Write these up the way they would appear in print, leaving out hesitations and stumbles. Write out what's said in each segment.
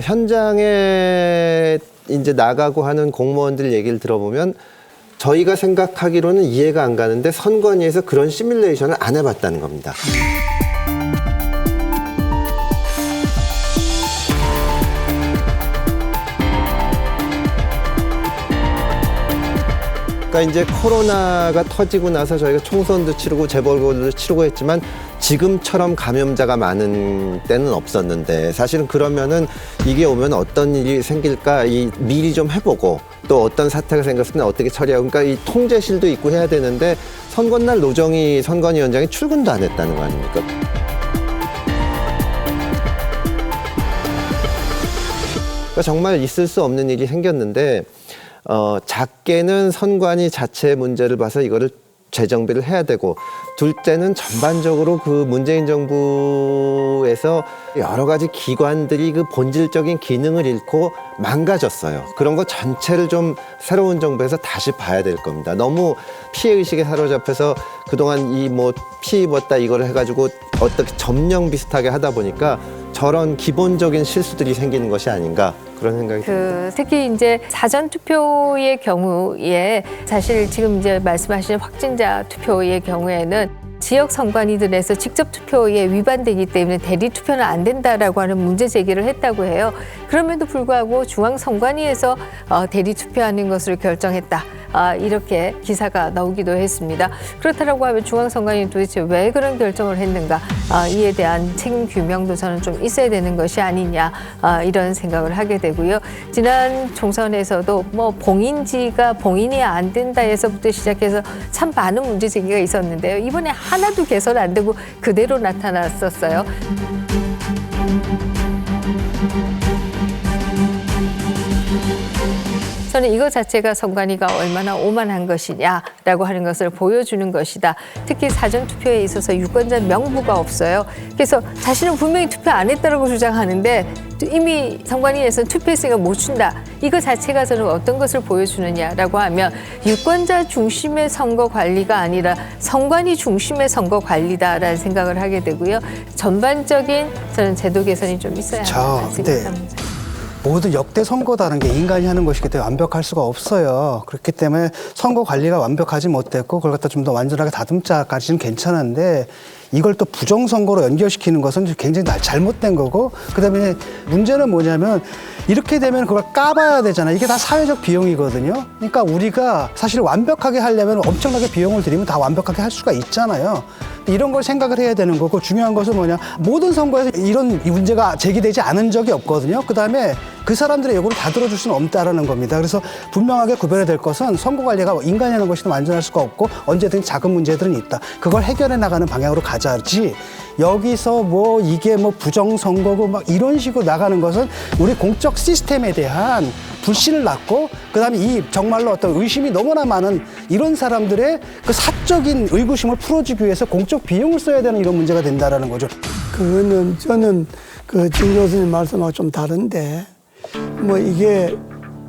현장에 이제 나가고 하는 공무원들 얘기를 들어보면 저희가 생각하기로는 이해가 안 가는데 선관위에서 그런 시뮬레이션을 안 해봤다는 겁니다. 그러니까 이제 코로나가 터지고 나서 저희가 총선도 치르고 재보궐도 치르고 했지만 지금처럼 감염자가 많은 때는 없었는데 사실은 그러면은 이게 오면 어떤 일이 생길까 미리 좀 해보고 또 어떤 사태가 생겼을 때 어떻게 처리하고 그러니까 이 통제실도 있고 해야 되는데 선거날 노정희 선관위원장이 출근도 안 했다는 거 아닙니까? 그러니까 정말 있을 수 없는 일이 생겼는데 작게는 선관위 자체 문제를 봐서 이거를 재정비를 해야 되고 둘째는 전반적으로 그 문재인 정부에서 여러 가지 기관들이 그 본질적인 기능을 잃고 망가졌어요. 그런 거 전체를 좀 새로운 정부에서 다시 봐야 될 겁니다. 너무 피해의식에 사로잡혀서 그동안 이 뭐 피해 입었다 이걸 해가지고 어떻게 점령 비슷하게 하다 보니까 저런 기본적인 실수들이 생기는 것이 아닌가 그런 생각이 듭니다. 특히 이제 사전 투표의 경우에 사실 지금 이제 말씀하신 확진자 투표의 경우에는 지역 선관위들에서 직접 투표에 위반되기 때문에 대리 투표는 안 된다라고 하는 문제 제기를 했다고 해요. 그럼에도 불구하고 중앙 선관위에서 대리 투표하는 것을 결정했다. 이렇게 기사가 나오기도 했습니다. 그렇다고 하면 중앙선관위는 도대체 왜 그런 결정을 했는가 이에 대한 책임 규명도 저는 좀 있어야 되는 것이 아니냐 이런 생각을 하게 되고요. 지난 총선에서도 뭐 봉인지가 봉인이 안 된다에서부터 시작해서 참 많은 문제 제기가 있었는데요. 이번에 하나도 개선 안 되고 그대로 나타났었어요. 저는 이거 자체가 선관위가 얼마나 오만한 것이냐라고 하는 것을 보여주는 것이다. 특히 사전투표에 있어서 유권자 명부가 없어요. 그래서 자신은 분명히 투표 안 했다고 주장하는데 이미 선관위에서는 투표했으니까 못 준다. 이거 자체가 저는 어떤 것을 보여주느냐라고 하면 유권자 중심의 선거 관리가 아니라 선관위 중심의 선거 관리다라는 생각을 하게 되고요. 전반적인 저는 제도 개선이 좀 있어야 한다 생각합니다. 모두 역대 선거다는 게 인간이 하는 것이기 때문에 완벽할 수가 없어요. 그렇기 때문에 선거 관리가 완벽하지 못했고 그걸 갖다 좀 더 완전하게 다듬자까지는 괜찮은데 이걸 또 부정선거로 연결시키는 것은 굉장히 잘못된 거고 그다음에 문제는 뭐냐면 이렇게 되면 그걸 까봐야 되잖아요. 이게 다 사회적 비용이거든요. 그러니까 우리가 사실 완벽하게 하려면 엄청나게 비용을 들이면 다 완벽하게 할 수가 있잖아요. 이런 걸 생각을 해야 되는 거고 중요한 것은 뭐냐 모든 선거에서 이런 문제가 제기되지 않은 적이 없거든요. 그다음에 그 사람들의 요구를 다 들어줄 수는 없다라는 겁니다. 그래서 분명하게 구별해야 될 것은 선거 관리가 인간이 하는 것이 완전할 수가 없고 언제든 작은 문제들은 있다. 그걸 해결해 나가는 방향으로 가자지 여기서 뭐 이게 뭐 부정선거고 막 이런 식으로 나가는 것은 우리 공적 시스템에 대한 불신을 낳고 그다음에 이 정말로 어떤 의심이 너무나 많은 이런 사람들의 그 사적인 의구심을 풀어주기 위해서 공적 비용을 써야 되는 이런 문제가 된다라는 거죠. 그거는 저는 진 교수님 말씀하고 좀 다른데 뭐 이게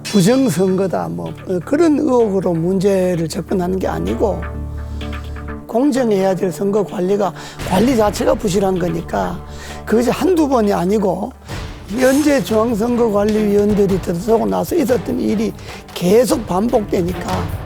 부정선거다 뭐 그런 의혹으로 문제를 접근하는 게 아니고 공정해야 될 선거 관리 자체가 부실한 거니까 그것이 한두 번이 아니고 현재 중앙선거관리위원들이 들어서고 나서 있었던 일이 계속 반복되니까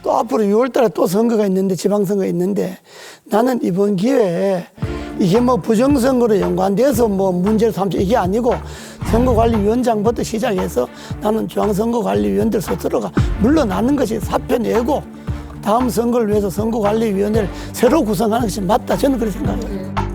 또 앞으로 6월 달에 또 선거가 있는데 지방선거가 있는데 나는 이번 기회에 이게 뭐 부정선거로 연관돼서 뭐 문제를 삼죠 이게 아니고 선거관리위원장부터 시작해서 나는 중앙선거관리위원들 스스로가 물러나는 것이 사표 내고 다음 선거를 위해서 선거관리위원회를 새로 구성하는 것이 맞다 저는 그렇게 생각해요.